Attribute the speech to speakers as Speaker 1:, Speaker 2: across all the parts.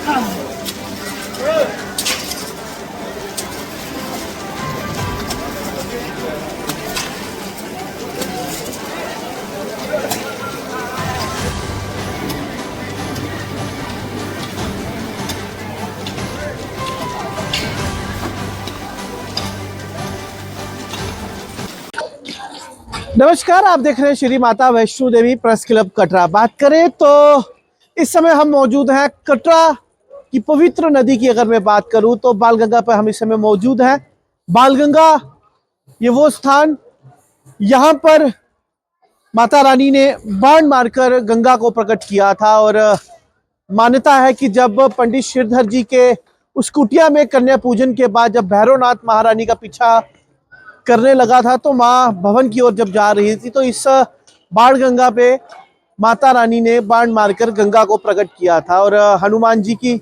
Speaker 1: नमस्कार, आप देख रहे हैं श्री माता वैष्णो देवी प्रेस क्लब कटरा। बात करें तो इस समय हम मौजूद हैं कटरा की पवित्र नदी की। अगर मैं बात करूं तो बालगंगा पर हम इस समय मौजूद हैं। बालगंगा ये वो स्थान, यहां पर माता रानी ने बाण मारकर गंगा को प्रकट किया था। और मान्यता है कि जब पंडित श्रीधर जी के उस कुटिया में कन्या पूजन के बाद जब भैरवनाथ महारानी का पीछा करने लगा था तो माँ भवन की ओर जब जा रही थी तो इस बाण गंगा पे माता रानी ने बाण मारकर गंगा को प्रकट किया था। और हनुमान जी की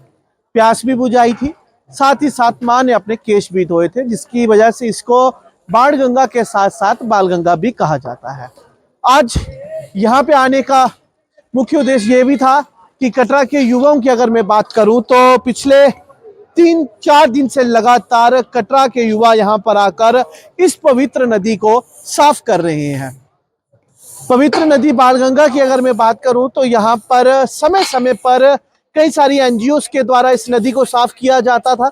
Speaker 1: प्यास भी बुझाई थी, साथ ही साथ माँ ने अपने केश भी धोए थे, जिसकी वजह से इसको बाण गंगा के साथ साथ बाल गंगा भी कहा जाता है। आज यहाँ पे आने का मुख्य उद्देश्य ये भी था कि कटरा के युवाओं की अगर मैं बात करूं तो पिछले 3-4 दिन से लगातार कटरा के युवा यहां पर आकर इस पवित्र नदी को साफ कर रहे हैं। पवित्र नदी बाणगंगा की अगर मैं बात करूं तो यहां पर समय समय पर कई सारी एनजीओस के द्वारा इस नदी को साफ किया जाता था,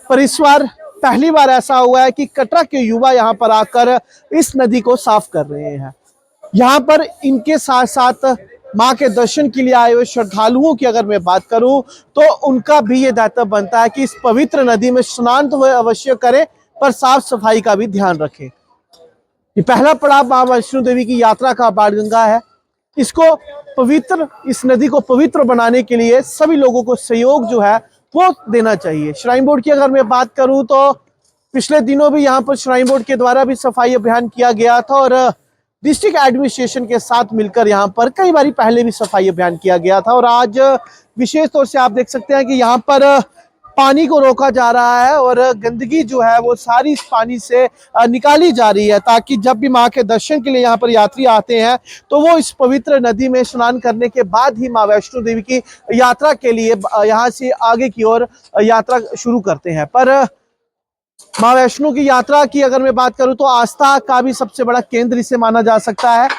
Speaker 1: पर इस बार पहली बार ऐसा हुआ है कि कटरा के युवा यहां पर आकर इस नदी को साफ कर रहे हैं। यहाँ पर इनके साथ साथ माँ के दर्शन के लिए आए हुए श्रद्धालुओं की अगर मैं बात करूं तो उनका भी ये दायित्व बनता है कि इस पवित्र नदी में स्नान तो वह अवश्य करें, पर साफ सफाई का भी ध्यान रखें। ये पहला पड़ाव माँ वैष्णो देवी की यात्रा का बाणगंगा है। इसको पवित्र, इस नदी को पवित्र बनाने के लिए सभी लोगों को सहयोग जो है वो देना चाहिए। श्राइन बोर्ड की अगर मैं बात करूं तो पिछले दिनों भी यहाँ पर श्राइन बोर्ड के द्वारा भी सफाई अभियान किया गया था और डिस्ट्रिक्ट एडमिनिस्ट्रेशन के साथ मिलकर यहाँ पर कई बार पहले भी सफाई अभियान किया गया था। और आज विशेष तौर से आप देख सकते हैं कि यहाँ पर पानी को रोका जा रहा है और गंदगी जो है वो सारी इस पानी से निकाली जा रही है, ताकि जब भी माँ के दर्शन के लिए यहाँ पर यात्री आते हैं तो वो इस पवित्र नदी में स्नान करने के बाद ही माँ वैष्णो देवी की यात्रा के लिए यहाँ से आगे की ओर यात्रा शुरू करते हैं। पर माँ वैष्णो की यात्रा की अगर मैं बात करूं तो आस्था का भी सबसे बड़ा केंद्र इसे माना जा सकता है,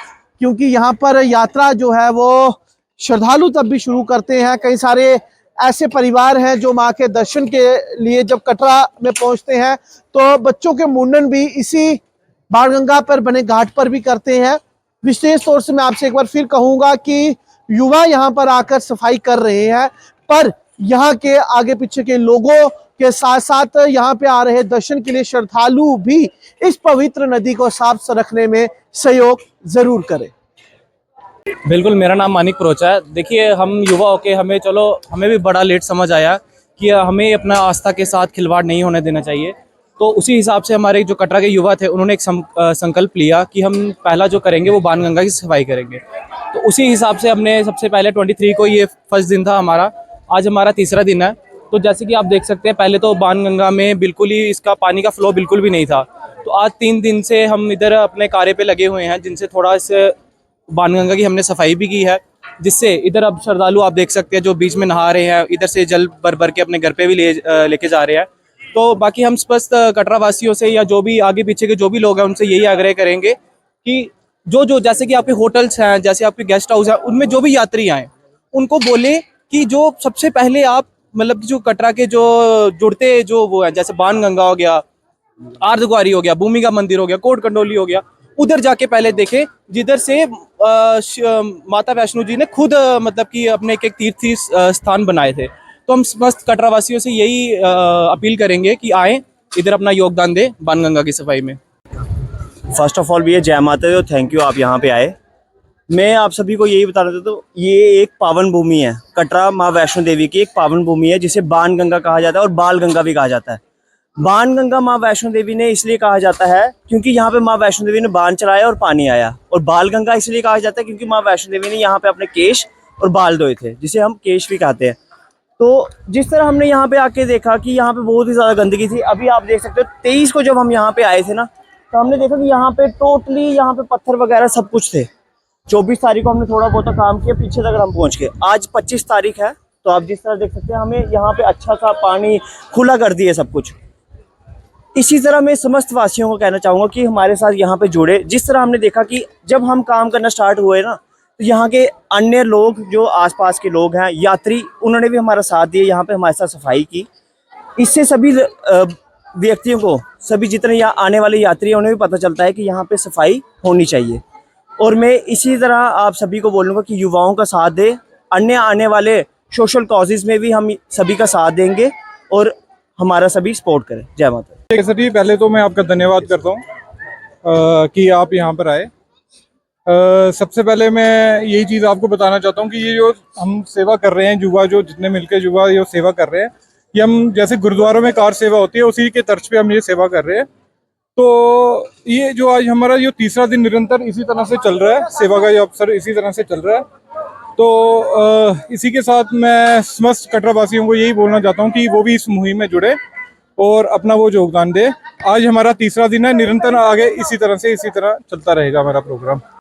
Speaker 1: क्योंकि यहाँ पर यात्रा जो है वो श्रद्धालु तब भी शुरू करते हैं। कई सारे ऐसे परिवार हैं जो माँ के दर्शन के लिए जब कटरा में पहुंचते हैं तो बच्चों के मुंडन भी इसी बाणगंगा पर बने घाट पर भी करते हैं। विशेष तौर से मैं आपसे एक बार फिर कहूंगा कि युवा यहाँ पर आकर सफाई कर रहे हैं, पर यहाँ के आगे पीछे के लोगों के साथ साथ यहाँ पे आ रहे दर्शन के लिए श्रद्धालु भी इस पवित्र नदी को साफ रखने में सहयोग जरूर करें।
Speaker 2: बिल्कुल, मेरा नाम मानिक प्रोचा है। देखिए, हम युवा होके हमें भी बड़ा लेट समझ आया कि हमें अपना आस्था के साथ खिलवाड़ नहीं होने देना चाहिए। तो उसी हिसाब से हमारे जो कटरा के युवा थे उन्होंने एक संकल्प लिया कि हम पहला जो करेंगे वो बाणगंगा की सफाई करेंगे। तो उसी हिसाब से हमने सबसे पहले 23 को, ये फर्स्ट दिन था हमारा, आज हमारा तीसरा दिन है। तो जैसे कि आप देख सकते हैं, पहले तो बाणगंगा में बिल्कुल ही इसका पानी का फ्लो बिल्कुल भी नहीं था। तो आज 3 दिन से हम इधर अपने कार्य पे लगे हुए हैं, जिनसे थोड़ा इस बाणगंगा की हमने सफाई भी की है, जिससे इधर अब श्रद्धालु आप देख सकते हैं जो बीच में नहा रहे हैं, इधर से जल भर भर के अपने घर पे भी लेके जा रहे हैं। तो बाकी हम स्पष्ट कटरा वासियों से या जो भी आगे पीछे के जो भी लोग हैं उनसे यही आग्रह करेंगे कि जो जैसे कि आपके होटल्स हैं, जैसे आपके गेस्ट हाउस हैं, उनमें जो भी यात्री आए उनको बोले कि जो सबसे पहले आप मतलब जो कटरा के जो जुड़ते जो वो है, जैसे बाणगंगा हो गया, आर्धकुंवारी हो गया, भूमिका मंदिर हो गया, कोट कंडोली हो गया, उधर जाके पहले देखें, जिधर से माता वैष्णो जी ने खुद मतलब कि अपने एक तीर्थ स्थान बनाए थे। तो हम समस्त कटरा वासियों से यही अपील करेंगे कि आए इधर अपना योगदान दें बाणगंगा की सफाई में।
Speaker 3: फर्स्ट ऑफ ऑल भैया जय माता दी, थैंक यू आप यहाँ पे आए। मैं आप सभी को यही बता रहा था, तो ये एक पावन भूमि है, कटरा माँ वैष्णो देवी की एक पावन भूमि है, जिसे बाणगंगा कहा जाता है और बालगंगा भी कहा जाता है। बाणगंगा माँ वैष्णो देवी ने इसलिए कहा जाता है क्योंकि यहाँ पे माँ वैष्णो देवी ने बाण चलाया और पानी आया, और बालगंगा इसलिए कहा जाता है क्योंकि माँ वैष्णो देवी ने यहाँ पे अपने केश और बाल धोए थे, जिसे हम केश भी कहते हैं। तो जिस तरह हमने यहाँ पे आके देखा कि यहाँ पे बहुत ही ज़्यादा गंदगी थी। अभी आप देख सकते हो 23 को जब हम यहाँ पे आए थे ना, तो हमने देखा कि यहाँ पे टोटली यहाँ पे पत्थर वगैरह सब कुछ थे। 24 तारीख को हमने थोड़ा बहुत काम किया, पीछे तक हम पहुँच गए। आज 25 तारीख है तो आप जिस तरह देख सकते हैं हमें यहाँ पे अच्छा सा पानी खुला कर दिए सब कुछ। इसी तरह मैं समस्त वासियों को कहना चाहूँगा कि हमारे साथ यहाँ पे जुड़े। जिस तरह हमने देखा कि जब हम काम करना स्टार्ट हुए ना, तो यहाँ के अन्य लोग जो आसपास के लोग हैं, यात्री, उन्होंने भी हमारा साथ दिया, यहाँ पे हमारे साथ सफाई की। इससे सभी व्यक्तियों को, सभी जितने यहाँ आने वाले यात्री हैं, उन्हें भी पता चलता है कि यहाँ पे सफाई होनी चाहिए। और मैं इसी तरह आप सभी को बोलूँगा कि युवाओं का साथ दे, अन्य आने वाले सोशल कॉजेज़ में भी हम सभी का साथ देंगे और हमारा सभी सपोर्ट करें। जय माता दी।
Speaker 4: केसर जी, पहले तो मैं आपका धन्यवाद करता हूँ कि आप यहाँ पर आए। सबसे पहले मैं यही चीज़ आपको बताना चाहता हूँ कि ये जो हम सेवा कर रहे हैं, युवा जो जितने मिलकर युवा ये सेवा कर रहे हैं, ये हम जैसे गुरुद्वारों में कार सेवा होती है उसी के तर्ज पे हम ये सेवा कर रहे हैं। तो ये जो आज हमारा ये तीसरा दिन निरंतर इसी तरह से चल रहा है, सेवा का ये अवसर इसी तरह से चल रहा है। तो इसी के साथ मैं समस्त कटरा वासियों को यही बोलना चाहता हूँ कि वो भी इस मुहिम में जुड़े और अपना वो योगदान दे। आज हमारा तीसरा दिन है, निरंतर आगे इसी तरह चलता रहेगा हमारा प्रोग्राम।